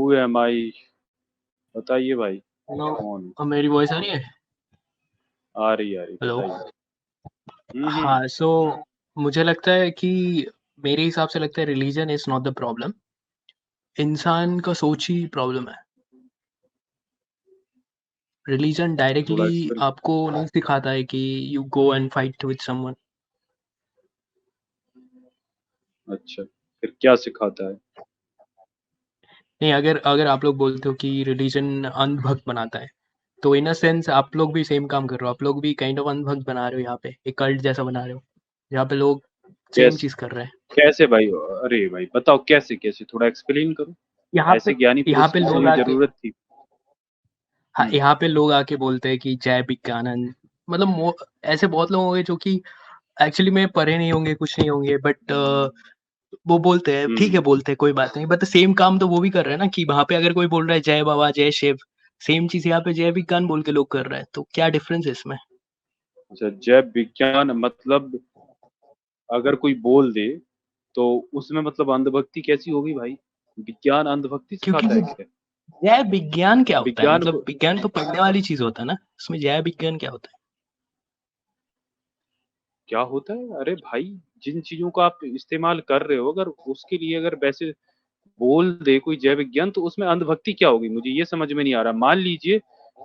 Who am आई? बताइए भाई, hello. कौन? अब मेरी वॉइस आ रही है? आ रही हेलो। बताइए। हम्म। हाँ, सो मुझे लगता है कि मेरे हिसाब से लगता है religion is not the problem. इंसान का सोच ही प्रॉब्लम है। रिलीजन थोड़ा डायरेक्टली एक्सप्लेन। आपको नहीं सिखाता है कि you go and fight with someone. अच्छा, फिर क्या सिखाता है? नहीं, अगर अगर आप लोग बोलते हो कि रिलीजन अंधभक्त बनाता है, तो इन अ सेंस आप लोग भी सेम काम कर रहे हो। आप लोग भी काइंड ऑफ अंधभक्त बना रहे हो, यहाँ पे एक कल्ट जैसा बना रहे हो, जहाँ पे लोग सेम कैसे? चीज कर रहे हैं। कैसे भाई? अरे भाई बताओ कैसे कैसे, थोड़ा एक्सप्लेन करो। यहाँ पे ऐसे ज्ञानी यहाँ पुरुष पे की लोग सुनने आके जरूरत थी। हाँ, हम्म। यहाँ पे लोग आके बोलते हैं कि जय विज्ञानंद। मतलब ऐसे बहुत लोग होंगे जो कि एक्चुअली में पढ़े नहीं होंगे, कुछ नहीं होंगे, बट वो बोलते हैं, ठीक है, हम्म। बोलते हैं, कोई बात नहीं, बट सेम काम तो वो भी कर रहे हैं ना। कि वहां पे अगर कोई बोल रहा है जय बाबा जय शिव, सेम चीज यहाँ पे जय विज्ञान बोल के लोग कर रहे हैं, तो क्या डिफरेंस है इसमें? अच्छा, जैव विज्ञान मतलब अगर कोई बोल दे तो उसमें मतलब अंधभक्ति कैसी होगी भाई? विज्ञान अंधभक्ति क्योंकि सिखाता है क्या? जय विज्ञान क्या होता है? विज्ञान मतलब को विज्ञान तो पढ़ने वाली चीज होता है ना, उसमें जय विज्ञान क्या होता है? क्या होता है? अरे भाई, जिन चीजों का आप इस्तेमाल कर रहे हो, अगर उसके लिए अगर वैसे बोल दे कोई जय विज्ञान, तो उसमें अंधभक्ति क्या होगी? मुझे ये समझ में नहीं आ रहा। मान लीजिए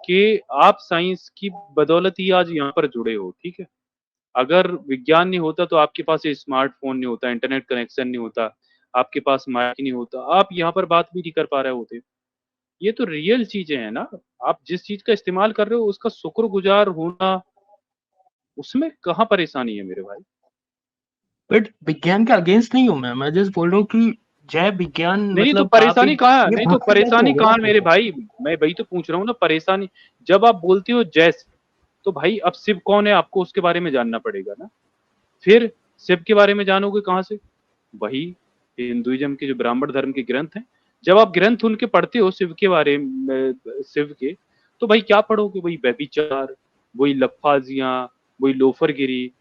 कि आप साइंस की बदौलत ही आज यहाँ पर जुड़े हो, ठीक है? अगर विज्ञान नहीं होता तो आपके पास ये स्मार्टफोन नहीं होता, इंटरनेट कनेक्शन नहीं होता, आपके पास माइक नहीं होता, आप यहाँ पर बात भी नहीं कर पा रहे होते। ये तो रियल चीजें हैं ना। आप जिस चीज का इस्तेमाल कर रहे हो उसका शुक्रगुजार होना, उसमें कहाँ परेशानी है मेरे भाई? बट विज्ञान के अगेंस्ट नहीं हूँ मैं जस्ट बोल रहा हूँ कि जय विज्ञान नहीं तो मतलब आप परेशानी एक, कहाँ है? ये नहीं तो भक्ति कैसे हो परेशानी गया कहाँ ना है फिर मेरे तो। भाई? मैं वही तो पूछ रहा हूँ ना, परेशानी जब आप बोलते हो जय शिव, तो भाई अब शिव कौन है आपको उसके बारे में जानना पड़ेगा ना। फिर शिव के बारे में जानोगे कहाँ से? वही हिंदुइज्म के जो ब्राह्मण धर्म के ग्रंथ हैं, जब आप ग्रंथ उनके पढ़ते हो शिव के बारे में, शिव के, तो भाई क्या पढ़ोगे? वही व्यभिचार, वही लफाजियां, वही लोफरगिरी,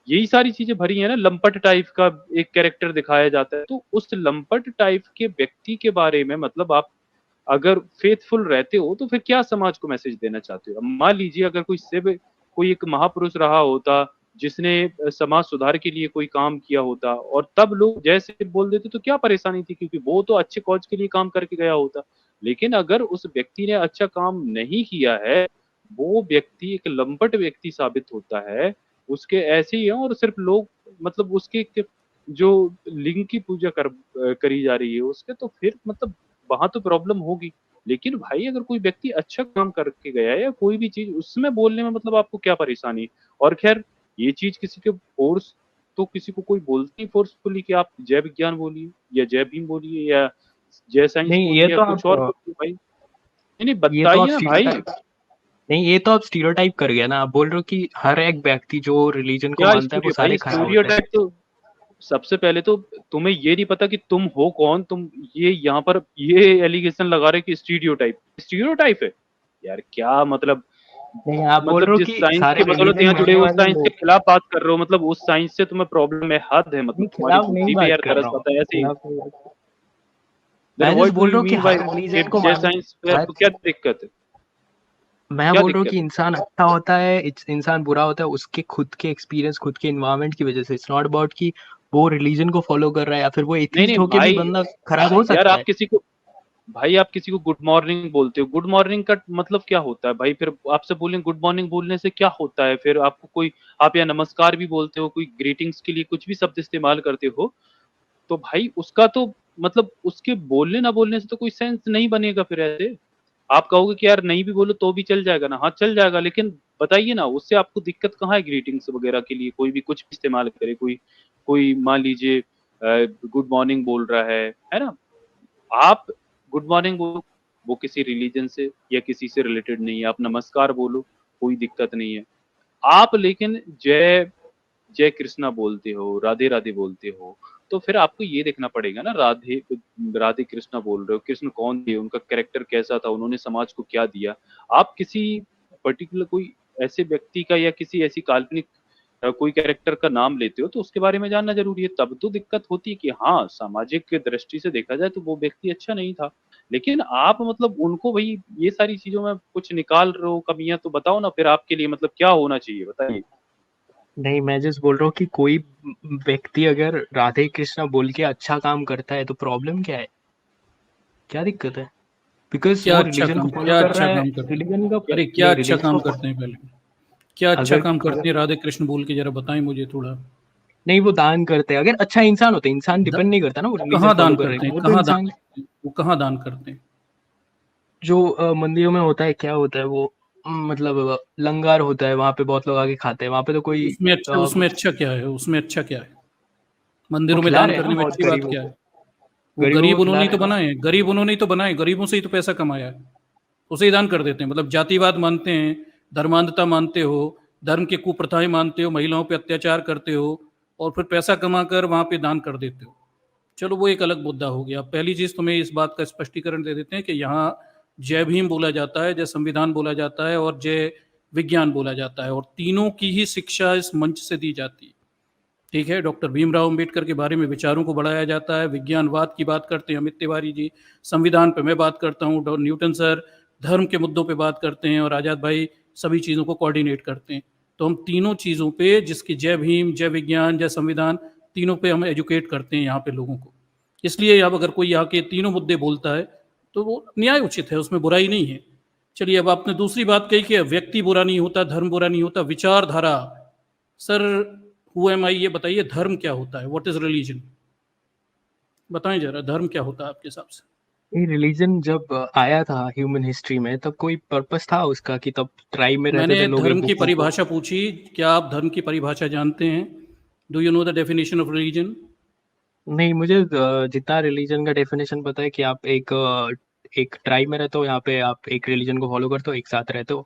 यही सारी चीजें भरी है ना। लंपट टाइप का एक कैरेक्टर दिखाया जाता है, तो उस लंपट टाइप के व्यक्ति के बारे में मतलब आप अगर फेथफुल रहते हो तो फिर क्या समाज को मैसेज देना चाहते हो? अब मान लीजिए अगर कोई शिव कोई एक महापुरुष रहा होता जिसने समाज सुधार के लिए कोई काम किया होता और तब लोग जैसे बोल देते तो क्या परेशानी थी? क्योंकि वो तो अच्छे कॉज के लिए काम करके गया होता। लेकिन अगर उस व्यक्ति ने अच्छा काम नहीं किया है, वो व्यक्ति एक लंपट व्यक्ति साबित होता है। उसके ऐसे ही है, और सिर्फ लोग मतलब उसके जो लिंग की पूजा करी जा रही है उसके, तो फिर मतलब वहां तो प्रॉब्लम होगी। लेकिन भाई अगर कोई व्यक्ति अच्छा काम करके गया है या कोई भी चीज उसमें बोलने में मतलब आपको क्या परेशानी? और खैर, ये चीज किसी के फोर्स, तो किसी को कोई बोलते नहीं फोर्सफुली कि आप जय विज्ञान बोलिए या जय भीम बोलिए या जय साइंस नहीं, बोलिए या कुछ और बोलिए भाई। नहीं नहीं, ये तो आप बताइए ना भाई। स्टीरियोटाइप नहीं, ये तो आप स्टीरियोटाइप कर गया ना। आप बोल रहे हो कि हर एक व्यक्ति जो रिलीजन को क्या मानता है वो स्टूडियो भाई? सारे खराब होते हैं। स्टूडियोटाइप तो सबसे पहले तो तुम्हें ये नहीं पता कि तुम हो कौन। तुम ये यहाँ पर ये एलिगेशन लगा रहे कि स्टीरियोटाइप स्टीरियोटाइप है। यार क्या मतलब? नहीं, आप बोल मतलब रहे हो जिस कि साइंस सारे की बदौलत रिलीजन यहाँ जुड़े मानने हो उस वाले साइंस के लोग। खिलाफ बात कर रहे हो, मतलब उस साइंस से तुम्हें प्रॉब्लम है? हद है, मतलब नहीं, तुम्हारी खिलाफ नहीं बुद्धि पे बात यार कर तरस रहा हूँ। आता है ऐसे ही। खिलाफ नहीं बात। देन मैं जस्ट व्हाट डू बोल रहा यू हूँ कि मीन बाय हर कि रिलीजन को जय मानने साइंस पे हर आपको क्या दिक्कत है? मैं क्या बोल रहा हूँ कि दिक्कत है? इंसान अच्छा होता है, इंसान बुरा होता है उसके खुद के एक्सपीरियंस, खुद के इन्वायरमेंट की वजह से। इट्स नॉट अबाउट कि वो रिलीजन को फॉलो कर रहा है, या फिर वो नहीं एथीस्ट नहीं होके भी भाई, बंदा खराब हो यार सकता आप है। किसी को भाई आप किसी को गुड मॉर्निंग बोलते हो, गुड मॉर्निंग का मतलब क्या होता है भाई? फिर आपसे बोलें गुड मॉर्निंग बोलने से क्या होता है? फिर आपको कोई, आप या नमस्कार भी बोलते हो, कोई ग्रीटिंग्स के लिए कुछ भी शब्द इस्तेमाल करते हो, तो भाई उसका तो मतलब उसके बोलने ना बोलने से तो कोई सेंस नहीं बनेगा। फिर ऐसे आप कहोगे कि यार नहीं भी बोलो तो भी चल जाएगा ना? हाँ चल जाएगा, लेकिन बताइए ना उससे आपको दिक्कत कहाँ है? ग्रीटिंग्स वगैरह के लिए कोई भी कुछ भी इस्तेमाल करे, कोई कोई मान लीजिए गुड मॉर्निंग बोल रहा है ना? आप गुड मॉर्निंग बोलो, वो किसी रिलीजन से या किसी से रिलेटेड नहीं है। आप नमस्कार बोलो, कोई दिक्कत नहीं है। आप लेकिन जय जय कृष्णा बोलते हो, राधे राधे बोलते हो, तो फिर आपको ये देखना पड़ेगा ना। राधे राधे कृष्णा बोल रहे हो, कृष्ण कौन थे, उनका कैरेक्टर कैसा था, उन्होंने समाज को क्या दिया? आप किसी पर्टिकुलर कोई ऐसे व्यक्ति का या किसी ऐसी काल्पनिक कोई कैरेक्टर का नाम लेते हो तो उसके बारे में जानना जरूरी है। तब तो दिक्कत होती है कि हाँ सामाजिक दृष्टि से देखा जाए तो वो व्यक्ति अच्छा नहीं था। लेकिन आप मतलब उनको भाई ये सारी चीजों में कुछ निकाल रहे हो कमियां, तो बताओ ना फिर आपके लिए मतलब क्या होना चाहिए, बताइए। नहीं, मैं जस्ट बोल रहा हूँ कि कोई व्यक्ति अगर राधे कृष्णा बोल के अच्छा काम करता है तो प्रॉब्लम क्या है, क्या दिक्कत है? बिकॉज वो रिलीजन को फॉलो क्या कर रहा अच्छा है, काम करते हैं? रिलीजन का अरे क्या नहीं, अच्छा रिलीजन काम को करते हैं पहले? क्या अच्छा अगर काम करते अगर हैं राधे कृष्ण बोल के जरा बताएं मुझे थोड़ा। नहीं, वो दान करते हैं, अगर अच्छा इंसान होते, इंसान द, डिपेंड नहीं करता ना वो वो रिलीजन कहाँ फॉलो दान कर रहे करते हैं, हैं? वो तो कहाँ दान इंसान करते हैं? वो कहाँ दान करते हैं? जो मंदिरों में होता है, क्या होता है वो, मतलब लंगर होता है, वहां पे बहुत लोग आके खाते हैं, वहां पे तो कोई उसमें अच्छा क्या है? उसमें अच्छा क्या है? वो मंदिरों में खिला दान रहे हैं ना करने में बहुत अच्छी बात गरीबों क्या को, है? वो गरीबों गरीब को उन्होंने खिला ही रहे तो हैं ना। बनाए, गरीब उन्होंने ही तो बनाए, गरीबों से ही तो पैसा कमाया है, उसे ही दान कर देते हैं। मतलब जातिवाद मानते हैं, धर्मांधता मानते हो, धर्म की कुप्रथाएं मानते हो, महिलाओं पे अत्याचार करते हो, और फिर पैसा कमाकर वहां पे दान कर देते हो। चलो वो एक अलग मुद्दा हो गया। पहली चीज तुम्हें इस बात का स्पष्टीकरण दे देते हैं कि यहाँ जय भीम बोला जाता है, जय संविधान बोला जाता है, और जय विज्ञान बोला जाता है, और तीनों की ही शिक्षा इस मंच से दी जाती है। ठीक है, डॉक्टर भीमराव अंबेडकर के बारे में विचारों को बढ़ाया जाता है, विज्ञानवाद की बात करते हैं अमित तिवारी जी, संविधान पे मैं बात करता हूँ, न्यूटन सर धर्म के मुद्दों पे बात करते हैं, और आज़ाद भाई सभी चीज़ों को कोऑर्डिनेट करते हैं। तो हम तीनों चीज़ों पे, जिसकी जय भीम, जय विज्ञान, जय संविधान, तीनों पे हम एजुकेट करते हैं यहाँ पे लोगों को। इसलिए अब अगर कोई आके तीनों मुद्दे बोलता है तो वो न्याय उचित है, उसमें बुराई नहीं है। चलिए, अब आपने दूसरी बात कही कि व्यक्ति बुरा नहीं होता, धर्म बुरा नहीं होता, विचारधारा। सर, हु एम आई, ये बताइए धर्म क्या होता है? What is religion? बताएं जरा, धर्म क्या होता है आपके हिसाब से? ये रिलीजन जब आया था ह्यूमन हिस्ट्री में, तब कोई पर्पस था उसका कि तब ट्राइब में रहते थे मैंने लोग एक धर्म की दूसरे को? परिभाषा पूछी, क्या आप धर्म की परिभाषा जानते हैं? Do you know the definition of religion? नहीं, मुझे जितना रिलीजन का डेफिनेशन पता है कि आप एक ट्राइब में रहते हो, यहाँ पे आप एक रिलीजन को फॉलो करते हो, एक साथ रहते हो,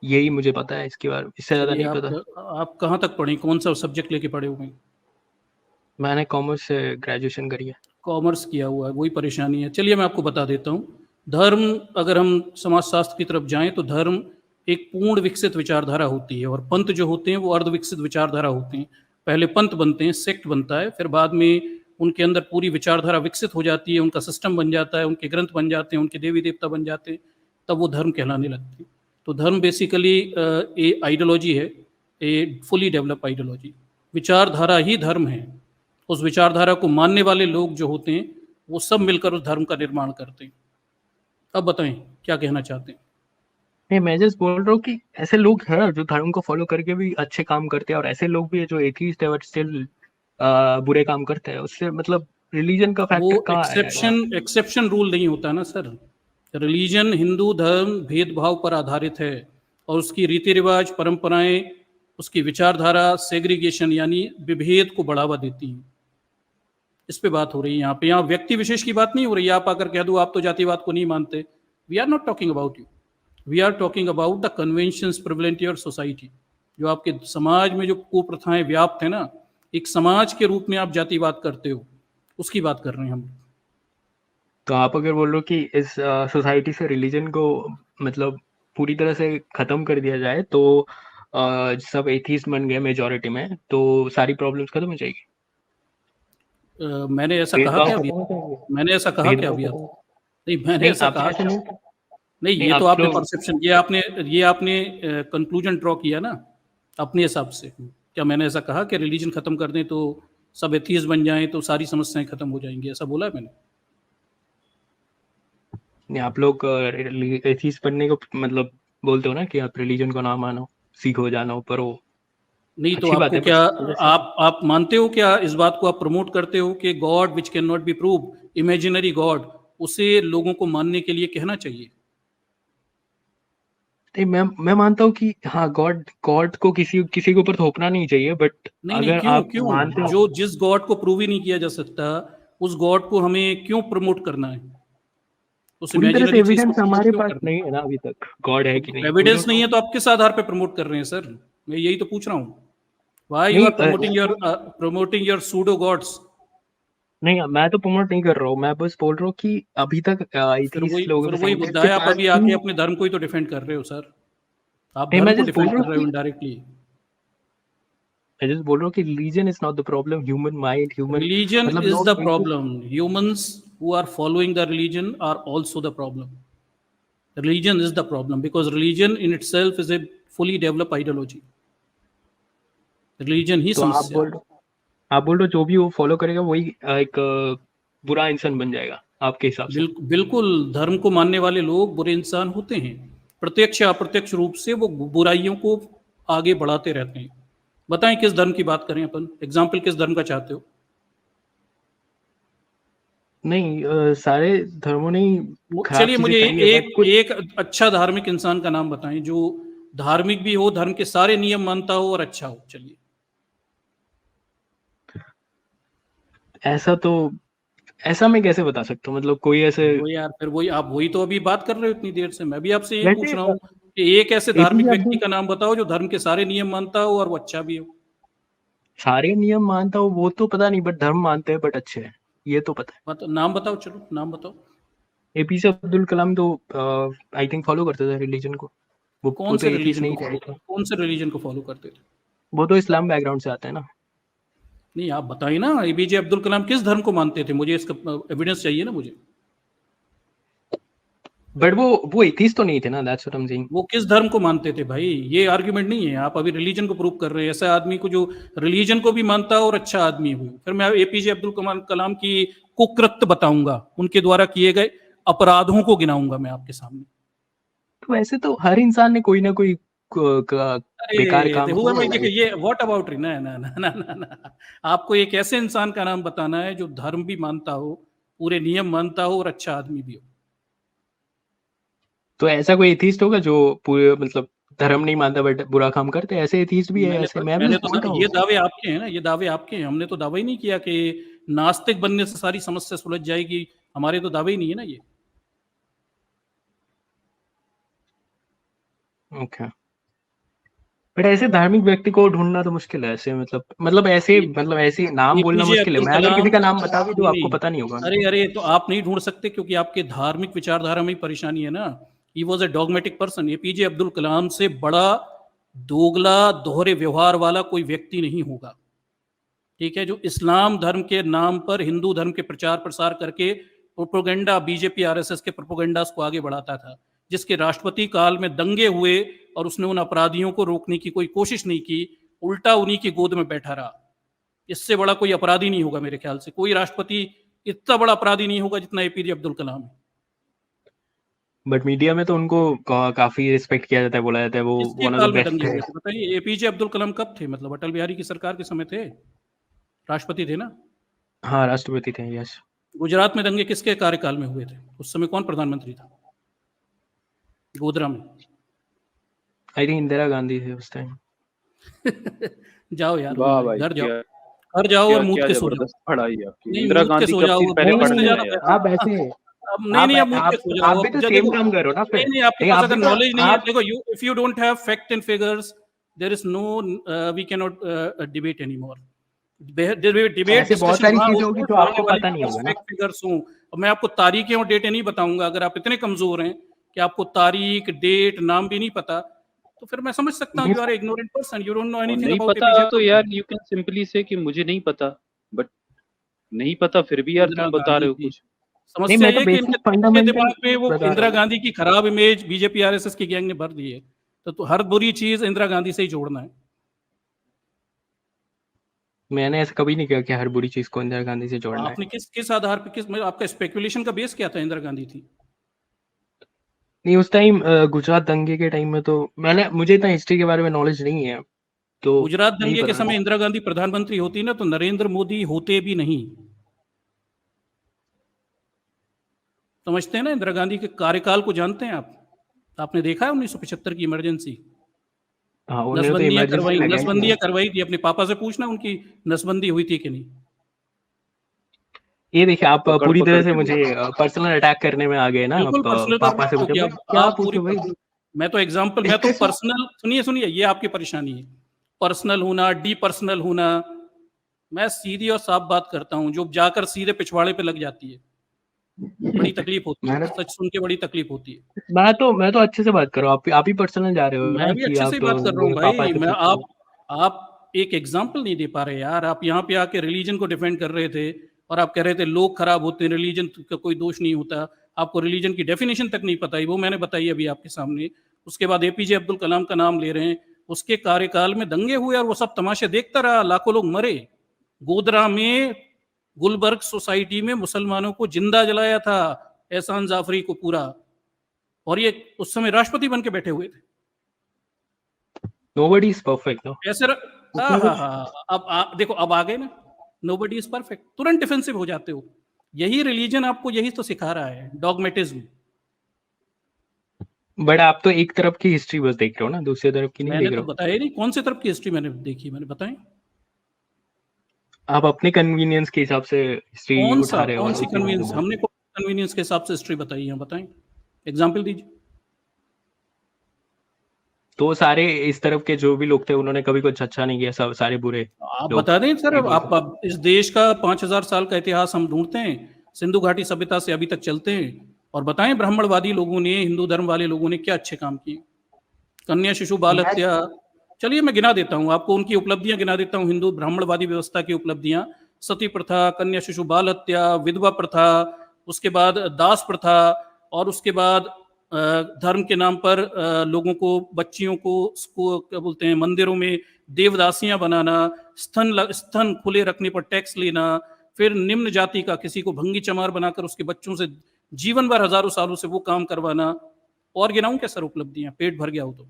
यही मुझे पता है, इसके बारे इससे ज्यादा चलिए, नहीं पता। आप कहाँ तक पढ़े, कौन सा सब्जेक्ट लेके पढ़े हुए हैं? मैंने कॉमर्स से ग्रेजुएशन करी है। कॉमर्स किया हुआ है, वही परेशानी है। चलिए मैं आपको बता देता हूँ। धर्म, अगर हम समाजशास्त्र की तरफ जाएं तो धर्म एक पूर्ण विकसित विचारधारा होती है, और पंथ जो होते हैं वो अर्ध विकसित विचारधारा होते हैं। पहले पंथ बनते हैं, सेक्ट बनता है, फिर बाद में उनके अंदर पूरी विचारधारा विकसित हो जाती है, उनका सिस्टम बन जाता है, उनके ग्रंथ बन जाते हैं, उनके देवी देवता बन जाते हैं, तब वो धर्म कहलाने लगते हैं। तो धर्म बेसिकली ए आइडियोलॉजी है, ए फुली डेवलप आइडियोलॉजी। विचारधारा ही धर्म है। उस विचारधारा को मानने वाले लोग जो होते हैं वो सब मिलकर उस धर्म का निर्माण करते हैं। अब बताएं क्या कहना चाहते हैं? नहीं, मैं जस्ट बोल रहा हूँ कि ऐसे लोग हैं जो धर्म को फॉलो करके भी अच्छे काम करते हैं, और ऐसे लोग भी है जो एथीस्ट है बट स्टिल बुरे काम करते हैं। उससे मतलब रिलीजन का वो फैक्टर कहाँ आया यहाँ? एक्सेप्शन रूल नहीं होता ना सर। रिलीजन, हिंदू धर्म भेदभाव पर आधारित है, और उसकी रीति रिवाज, परंपराएं, उसकी विचारधारा सेग्रीगेशन यानी विभेद को बढ़ावा देती हैं। इस पे बात हो रही है यहाँ पे। यहाँ व्यक्ति विशेष की बात नहीं हो रही है, आप आकर कह दो आप तो जातिवाद को नहीं मानते। We are not talking about you, we are talking about the conventions prevalent your society. जो आपके समाज में जो कुप्रथाएं व्याप्त है ना, एक समाज के रूप में आप जातिवाद करते हो, उसकी बात कर रहे हैं हम। तो आप अगर बोल रहे हो कि इस सोसाइटी से रिलीजन को मतलब पूरी तरह से खत्म कर दिया जाए तो सब एथीस्ट बन गए मेजोरिटी में, तो सारी प्रॉब्लम्स खत्म हो जाएगी, मैंने ऐसा कहा भेदभाव क्या अभी? खत्म हो जाएंगे, मैंने ऐसा कहा क्या भेदभाव अभी खत्म आप? हो। नहीं, मैंने नहीं, ऐसा आपने कहा ऐसे क्या? नहीं, नहीं, नहीं ये तो आप आपने लोग, परसेप्शन, ये आपने कंक्लूजन ड्रॉ किया ना अपने हिसाब से। क्या मैंने ऐसा कहा कि रिलीजन खत्म कर दें तो सब एथीस्ट बन जाएं तो सारी समस्याएं खत्म हो जाएंगी? ऐसा बोला है मैंने? नहीं, आप लोग एथीस्ट बनने को मतलब बोलते हो ना कि आप रिलीजन को ना मानो, सीखो जानो, पर वो नहीं तो अच्छी बात आपको है, क्या, बट जैसे आप मानते हो क्या, इस बात को आप प्रमोट करते हो कि God which can not be prove, imaginary God, उसे लोगों को मानने के लिए कहना चाहिए? नहीं, मैं मानता हूँ कि हाँ, गॉड गॉड को किसी किसी के ऊपर थोपना नहीं चाहिए, बट नहीं नहीं, अगर क्यों आप मानते क्यों? हो, जो जिस गॉड को प्रूव ही नहीं किया जा सकता, उस गॉड को हमें क्यों प्रमोट करना है? उस पूरी तरह से इमेजिनरी चीज को एविडेंस प्रमोट हमारे क्यों पास करना नहीं है ना अभी तक, गॉड है कि है? नहीं, वी एविडेंस डोंट नहीं नो। है तो आप किस आधार पे प्रमोट कर रहे हैं सर? मैं यही तो पूछ रहा हूँ। वाई यू नहीं are promoting your pseudo gods? नहीं, मैं तो प्रमोट नहीं कर रहा हूँ, मैं बस बोल रहा हूँ कि अभी तक एथीस्ट लोगों फिर के, वही साइंटिस्ट मुद्दा के है, आप पास अभी ही। आके अपने धर्म को ही तो डिफेंड कर रहे हो सर। आप नहीं, धर्म मैं को जस्ट बोल डिफेंड रहा कर हूँ रहे हो कि इनडायरेक्टली। मैं जस्ट बोल रहा हूँ कि religion is not the problem, human mind, human Religion मतलब is लोग the एक problem. Humans who are following the religion are also the problem. Religion is the problem because religion in itself is a fully developed ideology. Religion ही तो आप समस्या बोल है। आप बोल रहे हो जो भी वो फॉलो करेगा वही एक बुरा इंसान बन जाएगा आपके हिसाब से? बिल्कुल धर्म को मानने वाले लोग बुरे इंसान होते हैं, प्रत्यक्ष या अप्रत्यक्ष रूप से वो बुराइयों को आगे बढ़ाते रहते हैं। बताएं किस धर्म की बात करें अपन, एग्जाम्पल किस धर्म का चाहते हो? नहीं सारे धर्मों ने ही खराब चलिए चीजें मुझे करी है, बट एक कुछ एक अच्छा धार्मिक इंसान का नाम बताएं जो धार्मिक भी हो, धर्म के सारे नियम मानता हो और अच्छा हो। चलिए ऐसा मैं कैसे बता सकता हूँ, मतलब कोई ऐसे वो यार, फिर वही आप वही तो अभी बात कर रहे हो इतनी देर से, मैं भी आपसे यही पूछ वैसे रहा हूँ कि एक ऐसे धार्मिक एपीजे व्यक्ति अब्दुल का नाम बताओ जो धर्म के सारे नियम मानता हो और वो अच्छा भी हो। सारे नियम मानता हूँ वो तो पता नहीं, बट धर्म मानते हैं बट अच्छे हैं ये तो पता नाम बताओ, चलो नाम बताओ। है। एपीजे अब्दुल कलाम तो आई थिंक फॉलो करते थे रिलीजन को, वो तो एथीस्ट नहीं थे। कौन से रिलीजन को फॉलो करते थे? वो तो इस्लाम बैकग्राउंड से आता है ना। नहीं आप बताइए ना, एपीजे अब्दुल कलाम किस धर्म को मानते थे, मुझे इसका एविडेंस चाहिए ना मुझे। बट वो एथीस्ट तो नहीं थे ना, that's what I am saying. वो किस धर्म को मानते थे भाई, ये आर्ग्यूमेंट नहीं है, आप अभी रिलीजन को प्रूव कर रहे हैं। ऐसा आदमी को जो रिलीजन को भी मानता हो और अच्छा आदमी हो, फिर मैं एपीजे अब्दुल कलाम की कुकृत्य बताऊंगा, उनके द्वारा किए गए अपराधों को गिनाऊंगा मैं आपके सामने। तो वैसे तो हर इंसान ने कोई ना कोई बेकार अरे काम हुआ किया भाई, है देखिए life ये व्हाट अबाउट ना ना ना ना ना ना, आपको एक ऐसे इंसान का नाम बताना है जो धर्म भी मानता हो, पूरे नियम मानता हो और अच्छा आदमी भी हो। तो ऐसा कोई एथीस्ट होगा जो पूरे मतलब धर्म नहीं मानता बट बुरा काम करते, ऐसे एथीस्ट भी है, ऐसे मैं भी बोल रहा ये हूँ। दावे आपके हैं ना, ये दावे आपके हैं, हमने तो दावा ही नहीं किया कि नास्तिक बनने से सारी समस्या सुलझ जाएगी, हमारे तो दावे ही नहीं है ना ये। ओके, बट ऐसे धार्मिक व्यक्ति को ढूंढना तो मुश्किल है ऐसे, मतलब ऐसे नाम बोलना एपीजे मुश्किल है। अब्दुल मैं अगर किसी कलाम का नाम बता भी दूं नहीं आपको नहीं, पता नहीं होगा। अरे अरे तो आप नहीं ढूंढ सकते क्योंकि आपके धार्मिक विचारधारा में ही परेशानी है ना। He was a dogmatic person. APJ Abdul Kalam से बड़ा दोगला दोहरे व्यवहार वाला कोई व्यक्ति नहीं होगा, ठीक है, जो इस्लाम धर्म के नाम पर हिंदू धर्म के प्रचार प्रसार करके प्रोपोगंडा, बीजेपी आरएसएस के प्रोपोगंडास को आगे बढ़ाता था, जिसके राष्ट्रपति काल में दंगे हुए और उसने उन अपराधियों को रोकने की कोई कोशिश नहीं की, उल्टा उन्हीं की गोद में बैठा रहा। इससे बड़ा कोई अपराधी नहीं होगा मेरे ख्याल से, कोई राष्ट्रपति इतना बड़ा अपराधी नहीं होगा जितना एपीजे अब्दुल कलाम है। बट मीडिया में तो उनको काफी रिस्पेक्ट किया जाता है, बोला जाता है वो किसके वन ऑफ काल द में बेस्ट दंगे है। हुए थे बताइए? एपीजे अब्दुल कलाम कब थे, मतलब अटल बिहारी की सरकार के समय थे, राष्ट्रपति थे ना। हाँ राष्ट्रपति थे, यस। गुजरात में दंगे किसके कार्यकाल में हुए थे, उस समय कौन प्रधानमंत्री था गोधरा में? आई थिंक इंदिरा गांधी थे उस टाइम। जाओ यार, वाह भाई, घर जाओ, क्या घर जाओ और क्या मूत क्या के सो जाओ। जबरदस्त पढ़ाई आपकी। नहीं इंदिरा मूत के गांधी सो कब जाओ, थी पहले मूत पढ़ से लेना ज्यादा यार। आप ऐसे अब नहीं आप मूत के सो जाओ। आप भी अब तो जब सेम देखो, काम करो ना फिर। नहीं आपके नहीं पास आप भी अगर तो नॉलेज नहीं है, आप देखो you if you don't have fact and figures there is no we can not debate any more. Debate ऐसे बहुत डिस्कशन सारी वहां चीजें होती होगी है जो सामने आपको वाले पता के नहीं पास होगा ना। फैक्ट फिगर्स हों। अब मैं आपको तारीखें और डेटें नहीं बताऊंगा, अगर आप इतने कमजोर हैं कि आपको तारीख डेट नाम भी नहीं पता, तो फिर मैं समझ सकता हूँ you are ignorant person, you don't know और एनीथिंग नहीं अबाउट पता एपीजे तो अब्दुल यार कलाम। यू कैन सिंपली से कि मुझे नहीं पता, बट नहीं पता फिर भी यार इंदिरा तुम बता गांधी रहे हो थी। कुछ। नहीं समस्या मैं तो ये कि बेसिक इनके फंडामेंटल दिमाग में वो बता रहा इंदिरा हूँ। गांधी की खराब इमेज बीजेपी आरएसएस की गैंग ने भर दी है, तो हर बुरी चीज इंदिरा गांधी से ही जोड़ना है। मैंने ऐसा कभी नहीं किया कि हर बुरी चीज को इंदिरा गांधी से जोड़ना है। आपने किस किस आधार पर, किस आपका स्पेकुलेशन का बेस क्या था? इंदिरा गांधी थी। नहीं उस टाइम गुजरात दंगे के टाइम में तो मुझे इतना हिस्ट्री के बारे में नॉलेज नहीं है, तो गुजरात नहीं दंगे के पता समय मुझे। इंदिरा गांधी प्रधानमंत्री होती ना तो नरेंद्र मोदी होते भी नहीं। समझते हैं ना, इंदिरा गांधी के कार्यकाल को जानते हैं आप? आपने देखा है 1975 की इमरजेंसी, हाँ उन्होंने तो इमरजेंसी लगाई थी। नसबंदियां करवाई थी। अपने पापा से पूछना उनकी नसबंदी हुई थी कि नहीं। ये देखिए आप पकड़ पूरी पकड़ तरह से के मुझे पर्सनल अटैक करने में आ गए ना। बिल्कुल पर्सनल तो पापा से पूछे भाई क्या आप पूरी पूछो भाई। मैं तो एग्जांपल, मैं तो पर्सनल, सुनिए सुनिए, ये आपकी परेशानी है, पर्सनल होना, डी पर्सनल होना। मैं सीधी और साफ बात करता हूं, जो जाकर सीधे पिछवाड़े पे लग जाती है, बड़ी तकलीफ होती है, मैंने सच सुन के बड़ी तकलीफ होती है। मैं तो अच्छे से बात कर रहा हूँ, आप ही पर्सनल जा रहे हो मैं ना भी कि अच्छे से आप ही बात कर रहा हूँ पापा भाई। से मैं पूछो। आप एक एग्जाम्पल नहीं दे पा रहे यार। आप यहाँ पे आके रिलीजन को डिफेंड कर रहे थे और आप कह रहे थे लोग खराब होते हैं, रिलीजन का कोई दोष नहीं होता। आपको रिलीजन की डेफिनेशन तक नहीं पता, वो मैंने बताई अभी आपके सामने। उसके बाद एपीजे अब्दुल कलाम का नाम ले रहे हैं, उसके कार्यकाल में दंगे हुए और वो सब तमाशे देखता रहा, लाखों लोग मरे। गोधरा में गुलबर्ग सोसाइटी में मुसलमानों को जिंदा जलाया था एहसान जाफरी को पूरा, और ये उस समय राष्ट्रपति बन के बैठे हुए थे। Nobody is perfect, no. ऐसे अब देखो, अब आ गए ना, नोबडी इज परफेक्ट, तुरंत डिफेंसिव हो जाते हो। यही रिलीजन आपको यही तो सिखा रहा है, डॉगमेटिज्म। बट आप तो एक तरफ की हिस्ट्री बस देख रहे हो ना, दूसरी तरफ की नहीं मैंने देख तो रहे हो। बताया नहीं कौन से तरफ की हिस्ट्री मैंने देखी, मैंने बताया आप अपने कन्वीनियंस के हिसाब से हिस्ट्री उठा रहे हो। कौन सी कन्वीनियंस, हमने कन्वीनियंस के हिसाब से हिस्ट्री बताई है, बताएं, एग्जाम्पल दीजिए। तो सारे इस तरफ के जो भी लोग थे उन्होंने कभी कुछ अच्छा नहीं किया, सब सारे बुरे आप लोग। बता दें सर, आप इस देश का 5000 साल का इतिहास हम ढूंढते हैं, सिंधु घाटी सभ्यता से अभी तक चलते हैं, और बताएं ब्राह्मणवादी लोगों ने, हिंदू धर्म वाले लोगों ने क्या अच्छे काम किए। कन्या शिशु बाल हत्या, चलिए मैं गिना देता हूं आपको, उनकी उपलब्धियां गिना देता हूं, हिंदू ब्राह्मणवादी व्यवस्था की उपलब्धियां। सती प्रथा, कन्या शिशु बाल हत्या, विधवा प्रथा, उसके बाद दास प्रथा, और उसके बाद धर्म के नाम पर लोगों को, बच्चियों को क्या बोलते हैं, मंदिरों में देवदासियां बनाना, स्तन खुले रखने पर टैक्स लेना, फिर निम्न जाति का किसी को भंगी चमार बनाकर उसके बच्चों से जीवन भर हजारों सालों से वो काम करवाना। और गिनाऊं क्या सर उपलब्धियां, पेट भर गया हो तो।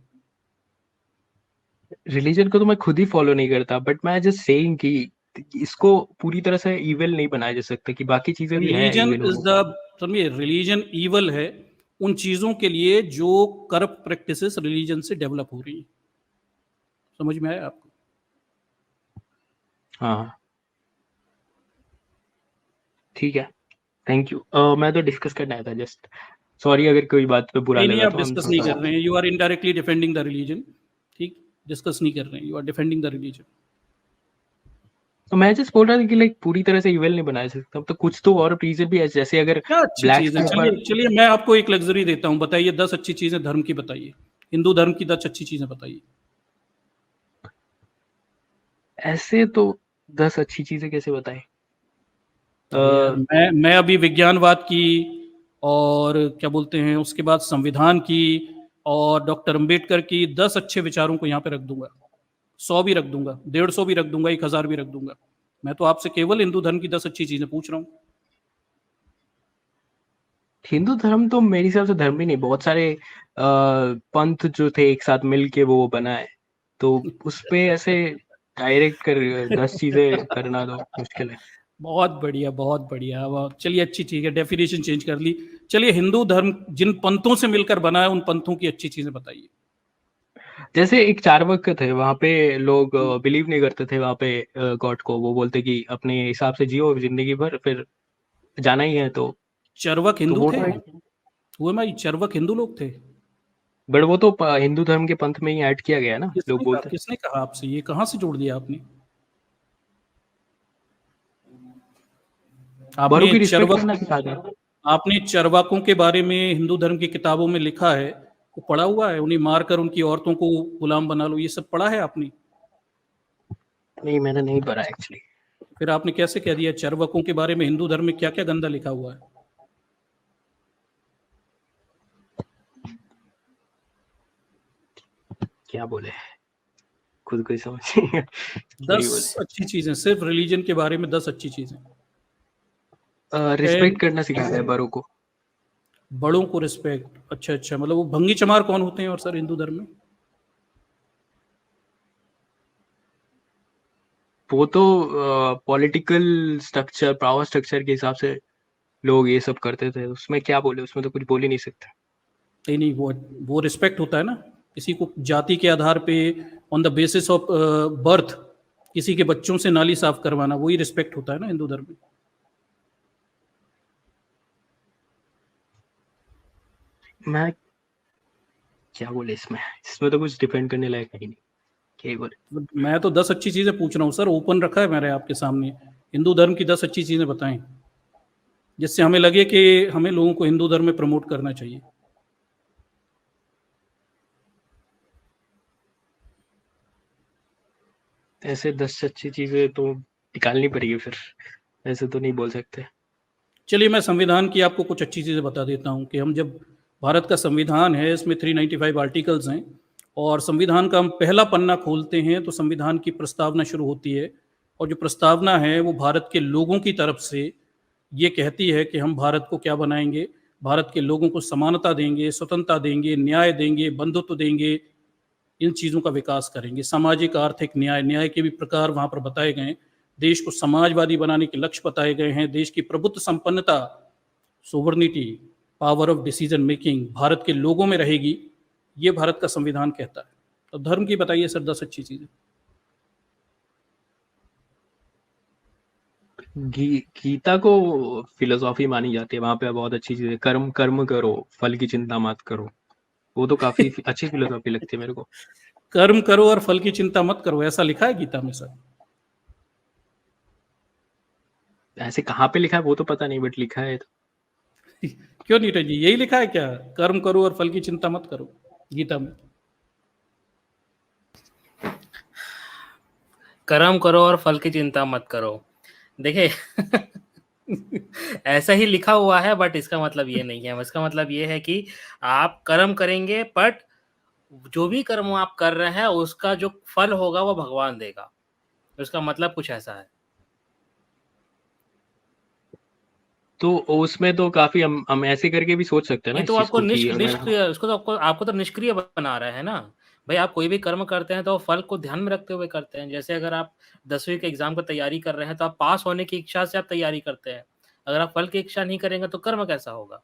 रिलीजन को तो मैं खुद ही फॉलो नहीं करता, बट मैं जस्ट सेइंग कि इसको पूरी तरह से इविल नहीं बनाया जा सकता, कि बाकी चीजें भी है रिलीजन इविल। इज द, समझिए, रिलीजन ईवल है उन चीजों के लिए जो करप्ट प्रैक्टिसेस रिलीजन से डेवलप हो रही है। समझ में आया आपको? हाँ ठीक है, थैंक यू। मैं तो डिस्कस करना आया था जस्ट, सॉरी अगर कोई बात पे बुरा नहीं, लगा आप तो। डिस्कस नहीं कर रहे हैं, you are indirectly defending the religion. ठीक, डिस्कस नहीं कर रहे हैं, you are defending the religion. तो मैं जस्ट बोल रहा था कि लाइक पूरी तरह से इविल नहीं बनाया सकता, तो कुछ तो और रीजन भी है, जैसे अगर क्या अच्छी ब्लैक चीज है, चलिए मैं आपको एक लग्जरी देता हूँ, बताइए 10 अच्छी चीजें धर्म की, बताइए हिंदू धर्म की 10 अच्छी चीजें बताइए। ऐसे तो 10 अच्छी चीजें कैसे बताएं? मैं अभी विज्ञानवाद की, और क्या बोलते हैं, उसके बाद संविधान की, और डॉक्टर अंबेडकर की 10 अच्छे विचारों को यहाँ पे रख दूंगा। 100 भी रख दूंगा, 150 भी रख दूंगा, 1000 भी रख दूंगा। मैं तो आपसे केवल हिंदू धर्म की 10 अच्छी चीजें पूछ रहा हूँ। हिंदू धर्म तो मेरे हिसाब से धर्म ही नहीं, बहुत सारे पंथ जो थे एक साथ मिल के वो बनाए, तो उस पे ऐसे डायरेक्ट कर 10 चीजें करना तो मुश्किल है। बहुत बढ़िया, बहुत बढ़िया। अब चलिए, अच्छी चीज है, डेफिनेशन चेंज कर ली। चलिए, हिंदू धर्म जिन पंथों से मिलकर बना है उन पंथों की अच्छी चीजें बताइए। जैसे एक चार्वाक थे, वहां पे लोग बिलीव नहीं करते थे वहां पे गॉड को, वो बोलते कि अपने हिसाब से जियो जिंदगी भर, फिर जाना ही है तो चरवक हिंदू वो थे? तो, वो मैं चरवक हिंदू लोग थे? बट वो तो हिंदू धर्म के पंथ में ही ऐड किया गया ना, लोग बोलते हैं। किसने कहा आपसे, ये कहाँ से जोड़ दिया आपने? बड़ों की आपने रिस्पेक्ट चरवक, करना सिखा दिया। आपने चरवाकों के बारे में हिंदू धर्म की किताबों में लिखा है, वो पढ़ा हुआ है, उन्हें मारकर उनकी औरतों को गुलाम बना लो, ये सब पढ़ा है आपने? नहीं मैंने नहीं पढ़ा एक्चुअली। फिर आपने कैसे कह दिया चरवाकों के बारे में हिंदू धर्म में क्या क्या गंदा लिखा हुआ है? क्या बोले, खुद को ही समझ नहीं आया। 10 अच्छी चीजें, सिर्फ रिलीजन के बारे में 10 अच्छी चीजें। रिस्पेक्ट करना सिखाया है बड़ों को। बड़ों को रिस्पेक्ट, अच्छा अच्छा, मतलब वो भंगी चमार कौन होते हैं और सर हिंदू धर्म में? वो तो पॉलिटिकल स्ट्रक्चर, पावर स्ट्रक्चर के हिसाब से लोग ये सब करते थे, उसमें क्या बोले, उसमें तो कुछ बोल ही नहीं सकते। नहीं नहीं, वो रिस्पेक्ट होता है ना, किसी को जाति के आधार पे, on the basis of birth, किसी के बच्चों से नाली साफ करवाना, वही रिस्पेक्ट होता है ना हिंदू धर्म में। मैं क्या बोले इसमें, इसमें तो कुछ डिपेंड करने लायक है ही नहीं, क्या ही बोले। मैं तो 10 अच्छी चीजें पूछ रहा हूँ सर, ओपन रखा है मैंने आपके सामने। हिंदू धर्म की 10 अच्छी चीजें बताएं, जिससे हमें लगे कि हमें लोगों को हिंदू धर्म में प्रमोट करना चाहिए। ऐसे 10 अच्छी चीजें तो निकालनी पड़ेगी फिर, ऐसे तो नहीं बोल सकते। चलिए मैं संविधान की आपको कुछ अच्छी चीज़ें बता देता हूँ कि हम जब भारत का संविधान है इसमें 395 आर्टिकल्स हैं और संविधान का हम पहला पन्ना खोलते हैं तो संविधान की प्रस्तावना शुरू होती है और जो प्रस्तावना है वो भारत के लोगों की तरफ से ये कहती है कि हम भारत को क्या बनाएंगे, भारत के लोगों को समानता देंगे, स्वतंत्रता देंगे, न्याय देंगे, बंधुत्व देंगे, इन चीज़ों का विकास करेंगे। सामाजिक आर्थिक न्याय, न्याय के भी प्रकार वहाँ पर बताए गए हैं। देश को समाजवादी बनाने के लक्ष्य बताए गए हैं। देश की प्रभुत्व संपन्नता, sovereignty, power of decision making Bharat के लोगों में रहेगी, ये भारत का संविधान कहता है। तो धर्म की बताइए सर 10 अच्छी चीजें। गीता को फिलोसॉफी मानी जाती है, वहां पे बहुत अच्छी चीज है, कर्म कर्म करो फल की चिंता मत करो, वो तो काफी अच्छी फिलोसॉफी लगती है मेरे को। कर्म करो और फल की चिंता मत करो, ऐसा लिखा है गीता में सर? ऐसे कहाँ पे लिखा है वो तो पता नहीं, बट लिखा है तो। क्यों नीटा जी, यही लिखा है क्या, कर्म करो और फल की चिंता मत करो गीता में? कर्म करो और फल की चिंता मत करो, देखिए ऐसा ही लिखा हुआ है बट इसका मतलब ये नहीं है। इसका मतलब ये है कि आप कर्म करेंगे बट जो भी कर्म आप कर रहे हैं उसका जो फल होगा वो भगवान देगा, उसका मतलब कुछ ऐसा है। तो उसमें तो काफी हम ऐसे करके भी सोच सकते हैं ना ये इस तो चीज आपको को कि अगर निष्क्रिय, उसको तो आपको तो निष्क्रिय बना रहे हैं ना भाई। आप कोई भी कर्म करते हैं तो फल को ध्यान में रखते हुए करते हैं। जैसे अगर आप 10वीं के एग्जाम की तैयारी कर रहे हैं तो आप पास होने की इच्छा से आप तैयारी करते हैं। अगर आप फल की इच्छा नहीं करेंगे तो कर्म कैसा होगा?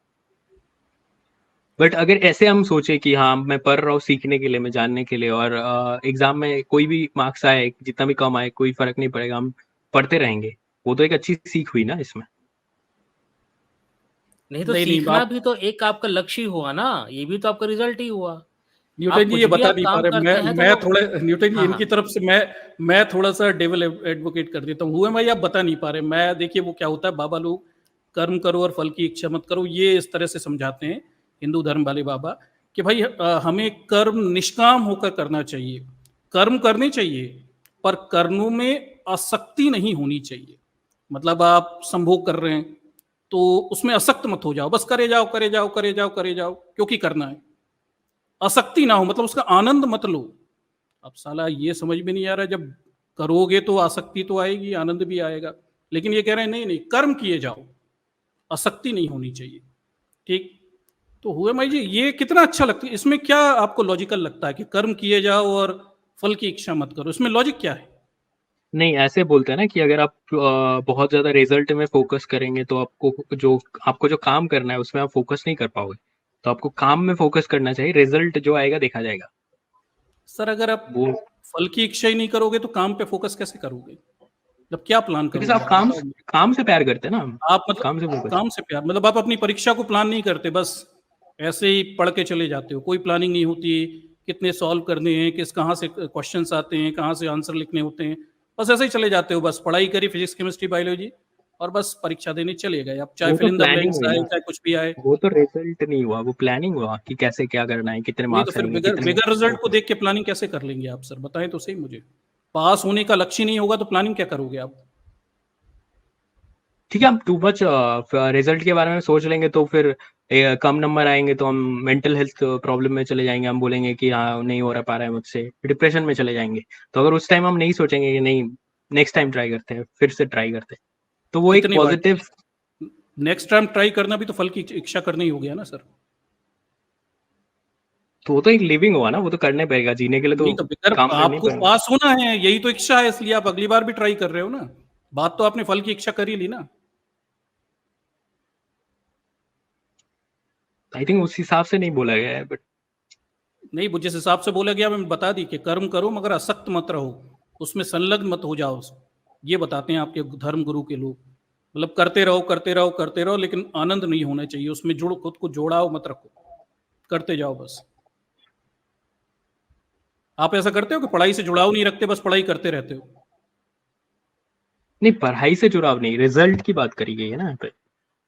बट अगर ऐसे हम सोचे कि हाँ मैं पढ़ रहा हूँ सीखने के लिए, मैं जानने के लिए, और एग्जाम में कोई भी मार्क्स आए जितना भी कम आए कोई फर्क नहीं पड़ेगा, हम पढ़ते रहेंगे, वो तो एक अच्छी सीख हुई ना इसमें। नहीं तो नहीं सीखना आप भी तो एक आपका लक्ष्य ही हुआ ना, ये भी तो आपका रिजल्ट ही हुआ। न्यूटन आप जी कुछ ये भी बता आप नहीं पा काम रहे। करते हैं तो मैं वो थोड़े न्यूटन जी हाँ इनकी हाँ तरफ से मैं थोड़ा सा डेविल एडवोकेट कर देता हूँ। हुए भाई आप बता नहीं पा रहे। मैं देखिए वो क्या होता है, बाबा लोग कर्म करो और फल की इच्छा मत करो ये इस तरह से समझाते हैं हिंदू धर्म वाले बाबा कि भाई हमें कर्म निष्काम होकर करना चाहिए, कर्म करने चाहिए पर कर्मों में आसक्ति नहीं होनी चाहिए। मतलब आप संभोग कर रहे हैं तो उसमें आसक्त मत हो जाओ, बस करे जाओ करे जाओ करे जाओ करे जाओ क्योंकि करना है, आसक्ति ना हो, मतलब उसका आनंद मत लो। अब साला ये समझ में नहीं आ रहा, जब करोगे तो आसक्ति तो आएगी, आनंद भी आएगा, लेकिन ये कह रहे हैं नहीं नहीं कर्म किए जाओ, आसक्ति नहीं होनी चाहिए। ठीक, तो हुए भाई जी ये कितना अच्छा लगता है। इसमें क्या आपको लॉजिकल लगता है कि कर्म किए जाओ और फल की इच्छा मत करो, इसमें लॉजिक क्या है? नहीं, ऐसे बोलते हैं ना कि अगर आप बहुत ज्यादा रिजल्ट में फोकस करेंगे तो आपको जो काम करना है उसमें आप फोकस नहीं कर पाओगे, तो आपको काम में फोकस करना चाहिए, रिजल्ट जो आएगा देखा जाएगा। सर अगर आप वो फल की इच्छा ही नहीं करोगे तो काम पे फोकस कैसे करोगे? मतलब क्या प्लान बिकॉज करोगे आप आप बताओ मुझे। काम से प्यार करते हैं ना, आप मतलब काम से फोकस। काम से प्यार, मतलब आप अपनी परीक्षा को प्लान नहीं करते, बस ऐसे ही पढ़ के चले जाते हो, कोई प्लानिंग नहीं होती कितने सॉल्व करने हैं, किस कहाँ से क्वेश्चंस आते हैं, कहाँ से आंसर लिखने होते हैं, बस ऐसे ही चले जाते हो। बस पढ़ाई करी फिजिक्स केमिस्ट्री बायोलॉजी और बस परीक्षा देने चले गए। अब चाहे वो तो fill in the planning blanks हुई आए ना, चाहे कुछ भी आए। वो तो रिजल्ट नहीं हुआ, वो प्लानिंग हुआ कि कैसे क्या करना है, कितने नहीं तो मार्क्स फिर आएंगे, बिगर कितने। बिगर रिजल्ट को देख के प्लानिंग कैसे कर लेंगे आप? सर बताएं तो सही मुझे, पास होने का लक्ष्य नहीं होगा तो प्लानिंग क्या करोगे आप? ठीक है, हम टू मच रिजल्ट के बारे में सोच लेंगे तो फिर कम नंबर आएंगे तो हम मेंटल हेल्थ प्रॉब्लम में चले जाएंगे, हम बोलेंगे कि हाँ नहीं हो रहा पा रहा है मुझसे, डिप्रेशन में चले जाएंगे। तो अगर उस टाइम हम नहीं सोचेंगे कि नहीं नेक्स्ट टाइम ट्राई करते हैं, फिर से ट्राई करते हैं, तो वो एक कितनी बार पॉजिटिव। नेक्स्ट टाइम ट्राई करना भी तो फल की इच्छा करना ही हो गया ना सर। तो वो तो एक लिविंग हुआ ना, वो तो करने पड़ेगा, जीने के लिए तो नहीं तो बिगर काम करना ही आपको पड़ेगा। पास होना है, यही तो इच्छा है, इसलिए आप अगली बार भी ट्राई कर रहे हो ना। बात तो आपने फल की इच्छा कर ही ली ना। आई थिंक उस हिसाब से नहीं बोला गया है, बट नहीं, वो जिस हिसाब से बोला गया मैंने बता दी कि कर्म करो मगर असक्त मत रहो, उसमें संलग्न मत हो जाओ। ये बताते हैं आपके धर्म गुरु के लोग। मतलब करते रहो करते रहो करते रहो, लेकिन आनंद नहीं होना चाहिए उसमें, जुड़ खुद को जोड़ाओ मत रखो, करते जाओ बस। आप ऐसा करते हो कि पढ़ाई से जुड़ाव नहीं रखते, बस पढ़ाई करते रहते हो? नहीं, पढ़ाई से जुड़ाव नहीं, रिजल्ट की बात करी गई है ना यहाँ पे।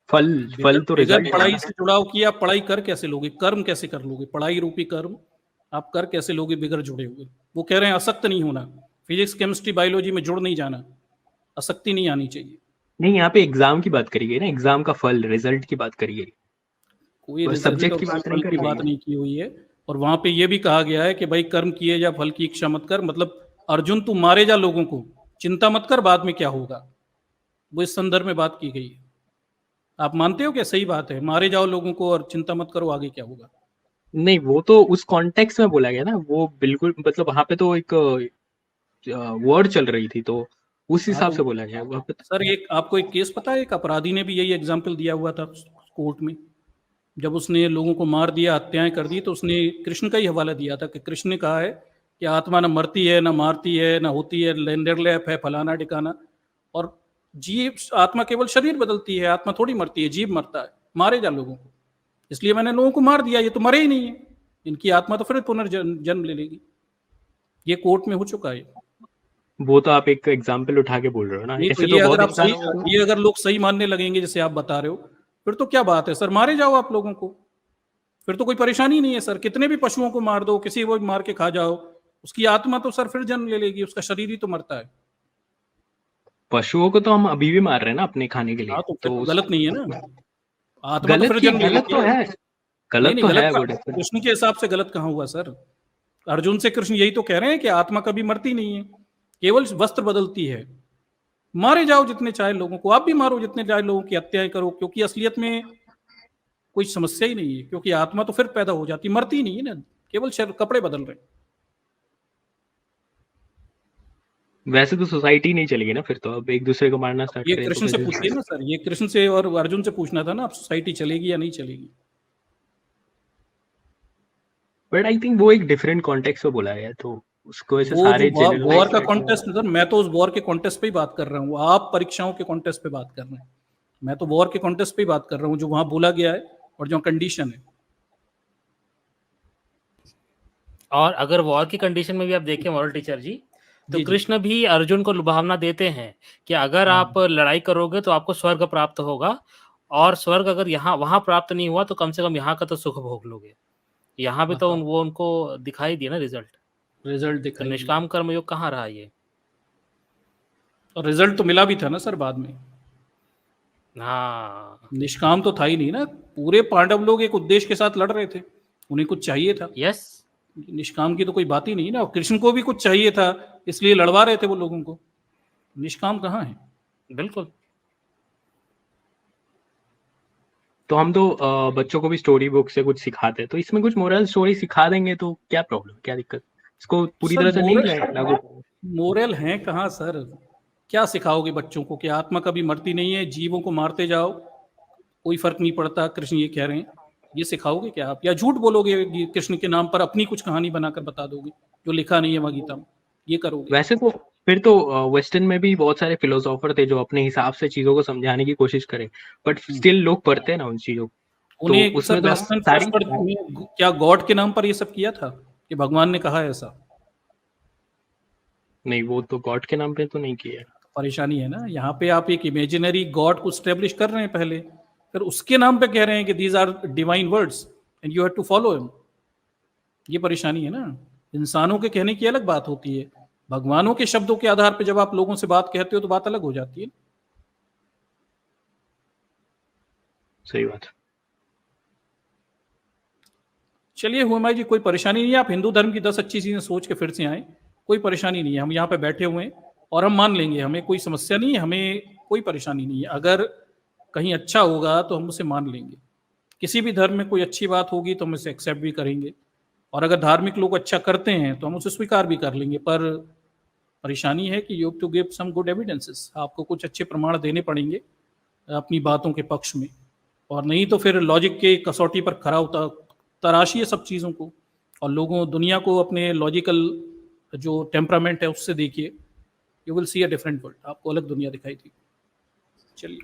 फल बिगर फल तो बिगर रिजल्ट है पढ़ाई ना। से जुड़ाव किया, आप पढ़ाई कर कैसे लोगे, कर्म कैसे कर लोगे, पढ़ाई रूपी कर्म आप कर कैसे लोगे बिगर जुड़े हुए? वो कह रहे हैं असक्त नहीं होना, फिजिक्स, केमिस्ट्री, बायोलॉजी में जुड़ नहीं जाना, आसक्ति नहीं आनी चाहिए। नहीं, यहाँ पे एग्जाम की बात करी गई ना, एग्जाम का फल, रिजल्ट की बात करी गई, कोई बस रिजल्ट सब्जेक्ट और की कोई बात नहीं फल कर की रही बात है। नहीं की हुई है। और वहां पे ये भी कहा गया है कि भाई कर्म किए जा फल की इच्छा मत कर, मतलब अर्जुन तू मारे जा लोगों को, चिंता मत कर बाद में क्या होगा, वो इस संदर्भ में बात की गई है। आप मानते हो क्या सही बात है, मारे जाओ लोगों को और चिंता मत करो आगे क्या होगा? नहीं, वो तो उस कॉन्टेक्स्ट में बोला गया ना, वो बिल्कुल मतलब वहां पे तो एक वर्ड चल रही थी, तो उस हाँ हिसाब तो से बोला गया वहां पे तो। सर एक आपको एक केस पता है, एक अपराधी ने भी यही एग्जाम्पल दिया हुआ था कोर्ट में, जब उसने लोगों को मार दिया, हत्याएं कर दी, तो उसने कृष्ण का ही हवाला दिया था कि कृष्ण ने कहा है कि आत्मा न मरती है, न मारती है, न होती है, निर्लेप है, फलाना ठिकाना, और जीव आत्मा केवल शरीर बदलती है, आत्मा थोड़ी मरती है, जीव मरता है, मारे जा लोगों को, इसलिए मैंने लोगों को मार दिया, ये तो मरे ही नहीं है, इनकी आत्मा तो फिर पुनर्जन्म ले लेगी। ये कोर्ट में हो चुका है। वो तो आप एक एग्जाम्पल उठा के बोल रहे हो ना, नहीं तो ऐसे तो ये अगर बहुत आप सही, इंसानों को। ये अगर लोग सही मानने लगेंगे जैसे आप बता रहे हो, फिर तो क्या बात है सर, मारे जाओ आप लोगों को, फिर तो कोई परेशानी नहीं है सर, कितने भी पशुओं को मार दो, किसी को भी मार के खा जाओ, उसकी आत्मा तो सर फिर जन्म ले लेगी, उसका शरीर ही तो मरता है। पशुओं को तो हम अभी भी मार रहे हैं ना अपने खाने के लिए, हाँ तो फिर तो तो उस गलत नहीं है ना, आत्मा तो गलत फिर की जन्म ले गलत लेती तो है। है, नहीं गलत नहीं तो गलत है का वो डेफिनेटली। कृष्ण के हिसाब से गलत कहाँ हुआ सर? अर्जुन से कृष्ण यही तो कह रहे हैं कि आत्मा कभी मरती नहीं है, केवल वस्त्र बदलती है। मारे जाओ जितने चाहे लोगों को, आप भी मारो जितने चाहे लोगों की हत्याएं करो, क्योंकि असलियत में कोई समस्या ही नहीं है, क्योंकि आत्मा तो फिर पैदा हो जाती, मरती नहीं है ना, केवल कपड़े बदल रहे हैं। वैसे तो सोसाइटी नहीं चलेगी ना फिर, तो अब एक दूसरे को मारना स्टार्ट ये करें तो कृष्ण से फिर। पूछिए ना सर, ये कृष्ण से और अर्जुन से पूछना था ना, अब सोसाइटी चलेगी या नहीं चलेगी। बट आई थिंक वो एक डिफरेंट कॉन्टेक्स्ट में बोला गया है, तो उसको ऐसे वो जो सारे वॉर जनरलाइज का करके। कॉन्टेस्ट, सर मैं तो उस वॉर के कॉन्टेस्ट पे ही बात कर रहा हूँ, आप परीक्षाओं के कॉन्टेस्ट पे बात कर रहे हैं, मैं तो वॉर के कॉन्टेस्ट पे ही बात कर रहा हूँ, जो वहां बोला गया है और जो कंडीशन है। और अगर वॉर की कंडीशन में भी आप देखें मॉरल टीचर जी, तो जी जी। कृष्ण भी अर्जुन को लुभावना देते हैं कि अगर हाँ आप लड़ाई करोगे तो आपको स्वर्ग प्राप्त होगा, और स्वर्ग अगर यहाँ वहां प्राप्त नहीं हुआ तो कम से कम यहाँ का तो सुख भोग लोगे। यहाँ भी तो बताओ, वो उनको दिखाई दिया ना रिजल्ट। रिजल्ट तो दिखाई दिया, निष्काम कर्म योग कहाँ रहा ये? और रिजल्ट तो मिला भी था ना सर बाद में, हाँ। निष्काम तो था ही नहीं ना, पूरे पांडव लोग एक उद्देश्य के साथ लड़ रहे थे, उन्हें कुछ चाहिए था, यस। निष्काम की तो कोई बात ही नहीं ना, और कृष्ण को भी कुछ चाहिए था इसलिए लड़वा रहे थे वो लोगों को, निष्काम कहाँ है? बिल्कुल। तो हम तो बच्चों को भी स्टोरी बुक से कुछ सिखाते हैं, तो इसमें कुछ मोरल स्टोरी सिखा देंगे तो क्या प्रॉब्लम, क्या दिक्कत, इसको पूरी सर तरह से नहीं लागू। मोरल है कहाँ सर, क्या सिखाओगे बच्चों को कि आत्मा कभी मरती नहीं है, जीवों को मारते जाओ, कोई फर्क नहीं पड़ता, कृष्ण ये कह रहे हैं, ये सिखाओगे क्या आप? या झूठ बोलोगे कृष्ण के नाम पर, अपनी कुछ कहानी बनाकर बता दोगे जो लिखा नहीं है वहां गीता में, ये करोगे? वैसे तो फिर तो वेस्टर्न में भी बहुत सारे फिलोसोफर थे जो अपने हिसाब से चीजों को समझाने की कोशिश करें, बट स्टिल लोग पढ़ते हैं ना उन चीजों को, तो उन्हें सर उसमें तो वेस्टर्न सारी। फिलोसफर उन्हें क्या गॉड के नाम पर ये सब किया था कि भगवान ने कहा है ऐसा? नहीं, वो तो गॉड के नाम पे तो नहीं किया है। परेशानी है ना, यहाँ पे आप एक इमेजिनरी गॉड को स्टेब्लिश कर रहे हैं पहले, फिर उसके नाम पे कह रहे हैं कि these are divine words and you have to follow him, ये परेशानी है ना। इंसानों के कहने की अलग बात होती है, भगवानों के शब्दों के आधार पे जब आप लोगों से बात कहते हो तो बात अलग हो जाती है। सही बात। चलिए हुमायूं जी, कोई परेशानी नहीं है, आप हिंदू धर्म की 10 अच्छी चीजें सोच के फिर से आए, कोई परेशानी नहीं है, हम यहाँ पे बैठे हुए हैं और हम मान लेंगे, हमें कोई समस्या नहीं है, हमें कोई परेशानी नहीं है, अगर कहीं अच्छा होगा तो हम उसे मान लेंगे, किसी भी धर्म में कोई अच्छी बात होगी तो हम उसे एक्सेप्ट भी करेंगे, और अगर धार्मिक लोग अच्छा करते हैं तो हम उसे स्वीकार भी कर लेंगे, पर परेशानी है कि you to give some good evidences, आपको कुछ अच्छे प्रमाण देने पड़ेंगे अपनी बातों के पक्ष में, और नहीं तो फिर लॉजिक के कसौटी पर खरा तराशिए सब चीज़ों को, और लोगों दुनिया को अपने लॉजिकल जो टेम्परामेंट है उससे देखिए, you will see a different world, आपको अलग दुनिया दिखाई देगी। चलिए।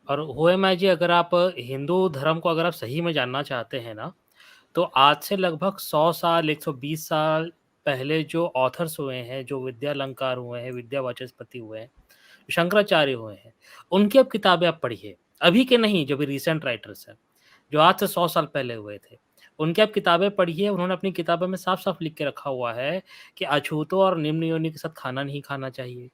और हुएमा जी, अगर आप हिंदू धर्म को अगर आप सही में जानना चाहते हैं ना, तो आज से लगभग 100 साल 120 साल पहले जो ऑथर्स हुए हैं, जो विद्यालंकार हुए हैं, विद्या वाचस्पति हुए हैं, शंकराचार्य हुए हैं, उनकी अब किताबें आप पढ़िए, अभी के नहीं, जो भी रिसेंट राइटर्स हैं, जो आज से 100 साल पहले हुए थे, उनकी आप किताबें पढ़िए, उन्होंने अपनी किताबों में साफ-साफ लिख के रखा हुआ है कि अछूतों और निम्न योनि के साथ खाना नहीं खाना चाहिए,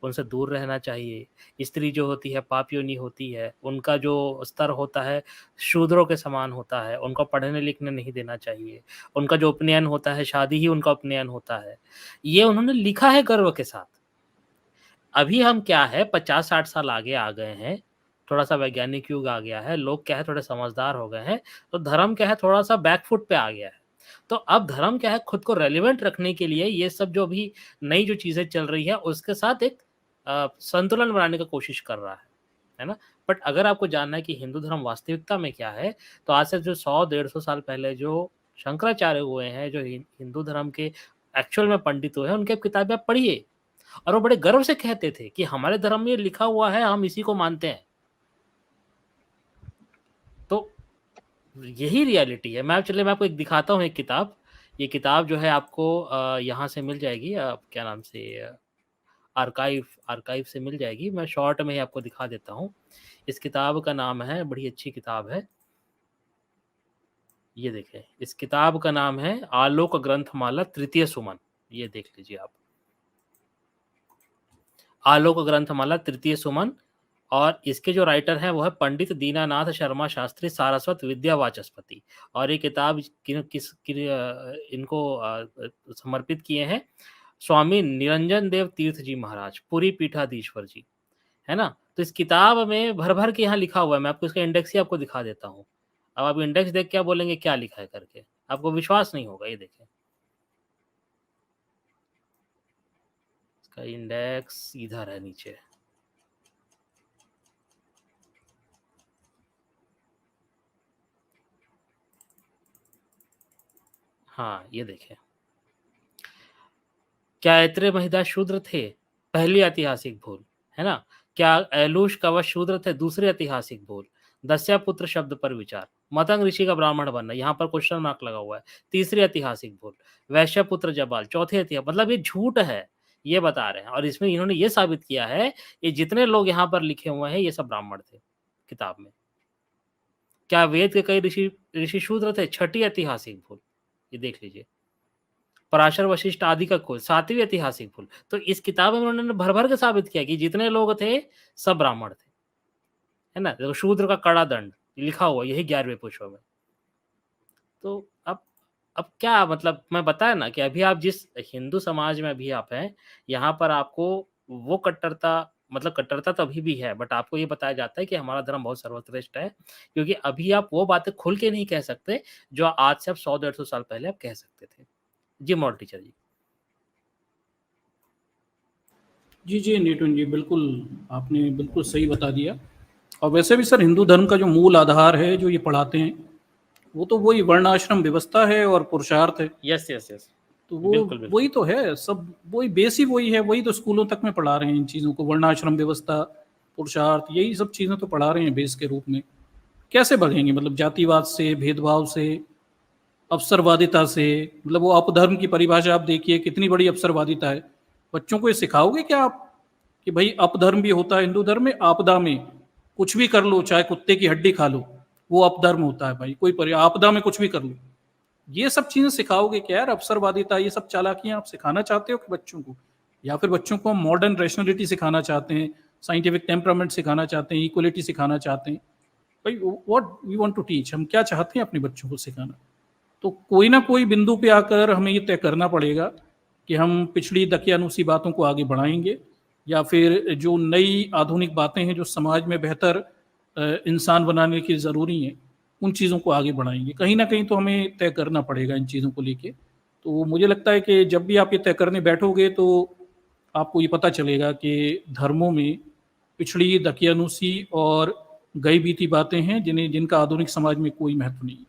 उनसे दूर रहना चाहिए। स्त्री जो होती है पाप योनि होती है, उनका जो स्तर होता है शूद्रों के समान होता है, उनको पढ़ने-लिखने नहीं देना चाहिए। उनका जो उपनयन होता है, शादी ही उनका उपनयन होता है। ये उन्होंने लिखा है गर्व के साथ। अभी हम क्या है 50-60 साल आगे आ गए हैं, थोड़ा-सा वैज्ञानिक युग आ गया है, लोग क्या है थोड़े समझदार हो गए हैं, तो धर्म क्या है थोड़ा-सा बैक फुट पे आ गया है। तो अब धर्म क्या है खुद को रेलेवेंट रखने के लिए ये सब जो अभी नई जो चीज़ें चल रही है उसके साथ एक संतुलन बनाने का कोशिश कर रहा है ना? बट अगर आपको जानना है कि हिंदू धर्म वास्तविकता में क्या है, तो आज से जो 100-150 साल पहले जो शंकराचार्य हुए हैं, जो हिंदू धर्म के एक्चुअल में पंडित हुए हैं, उनकी आप किताबें आप पढ़िए। और वो बड़े गर्व से कहते थे कि हमारे धर्म में ये लिखा हुआ है, हम इसी को मानते हैं। तो यही रियलिटी है। मैं आपको एक दिखाता हूँ एक किताब। ये किताब जो है आपको यहाँ से मिल जाएगी क्या नाम से आर्काइव से मिल जाएगी। मैं शॉर्ट में ही आपको दिखा देता हूँ। इस किताब का नाम है, बड़ी अच्छी किताब है। ये देखें, इस किताब का नाम है आलोक ग्रंथमाला तृतीय सुमन। ये देख लीजिए आप। आलोक ग्रंथमाला तृतीय सुमन, और इसके जो राइटर हैं वो है पंडित दीनानाथ शर्मा शास्त्री सारस्वत विद्या वाचस्पति। और ये किताब इनको समर्पित किए हैं स्वामी निरंजन देव तीर्थ जी महाराज, पुरी पीठाधीश्वर जी, है ना? तो इस किताब में भर भर के यहाँ लिखा हुआ है। मैं आपको इसका इंडेक्स ही आपको दिखा देता हूँ। अब आप इंडेक्स देख के आप बोलेंगे क्या लिखा है करके, आपको विश्वास नहीं होगा। ये देखें, इसका इंडेक्स इधर है नीचे। हाँ, ये देखें, क्या ऐत्रेय महिदा शूद्र थे? पहली ऐतिहासिक भूल, है ना? क्या ऐलूष कवच शूद्र थे? दूसरी ऐतिहासिक भूल। दस्यापुत्र शब्द पर विचार। मतंग ऋषि का ब्राह्मण बनना, यहाँ पर क्वेश्चन मार्क लगा हुआ है। तीसरी ऐतिहासिक भूल। वैश्यपुत्र जबाल, चौथी ऐतिहासिक, मतलब ये झूठ है, ये बता रहे हैं। और इसमें इन्होंने ये साबित किया है, ये जितने लोग यहाँ पर लिखे हुए हैं ये सब ब्राह्मण थे किताब में। क्या वेद के कई ऋषि शूद्र थे? छठी ऐतिहासिक भूल, ये देख लीजिए। पराशर वशिष्ठ आदि का कुल, सातवीं ऐतिहासिक भूल। तो इस किताब में उन्होंने भर भर के साबित किया कि जितने लोग थे सब ब्राह्मण थे, है ना? देखो, शूद्र का कड़ा दंड लिखा हुआ, यही 11वें पुष्प में। तो अब क्या मतलब, मैं बताया ना कि अभी आप जिस हिंदू समाज में अभी आप हैं, यहाँ पर आपको वो कट्टरता, मतलब कट्टरता तो अभी भी है, बट आपको ये बताया जाता है कि हमारा धर्म बहुत सर्वश्रेष्ठ है, क्योंकि अभी आप वो बातें खुल के नहीं कह सकते जो आज से आप 100-150 साल पहले आप कह सकते थे। जी मॉडल टीचर जी। जी न्यूटन जी, बिल्कुल आपने बिल्कुल सही बता दिया। और वैसे भी सर हिंदू धर्म का जो मूल आधार है जो ये पढ़ाते हैं, वो तो वही वर्णाश्रम व्यवस्था है और पुरुषार्थ है। यस यस यस, तो वो बिल्कुल बिल्कुल। वही तो है, सब वही बेस ही वही है, वही तो स्कूलों तक में पढ़ा रहे हैं इन चीज़ों को। वर्णाश्रम व्यवस्था, पुरुषार्थ, यही सब चीज़ें तो पढ़ा रहे हैं बेस के रूप में। कैसे बढ़ेंगे, मतलब जातिवाद से, भेदभाव से, अवसरवादिता से। मतलब वो अपधर्म की परिभाषा आप देखिए, कितनी बड़ी अवसरवादिता है। बच्चों को ये सिखाओगे क्या आप कि भाई अपधर्म भी होता है हिंदू धर्म में? आपदा में कुछ भी कर लो, चाहे कुत्ते की हड्डी खा लो, वो अपधर्म होता है भाई। कोई आपदा में कुछ भी कर लो, ये सब चीजें सिखाओगे क्या यार? अवसरवादिता, ये सब चालाकियां आप सिखाना चाहते हो कि बच्चों को? या फिर बच्चों को मॉडर्न रैशनलिटी सिखाना चाहते हैं, साइंटिफिक टेम्परामेंट सिखाना चाहते हैं, इक्वलिटी सिखाना चाहते हैं? भाई what we want to teach, हम क्या चाहते हैं अपने बच्चों को सिखाना? तो कोई ना कोई बिंदु पे आकर हमें ये तय करना पड़ेगा कि हम पिछड़ी दकियानूसी बातों को आगे बढ़ाएंगे, या फिर जो नई आधुनिक बातें हैं जो समाज में बेहतर इंसान बनाने की ज़रूरी हैं, उन चीज़ों को आगे बढ़ाएंगे। कहीं ना कहीं तो हमें तय करना पड़ेगा इन चीज़ों को लेके। तो मुझे लगता है कि जब भी आप ये तय करने बैठोगे तो आपको ये पता चलेगा कि धर्मों में पिछड़ी दकियानूसी और गई बीती बातें हैं जिनका आधुनिक समाज में कोई महत्व नहीं है।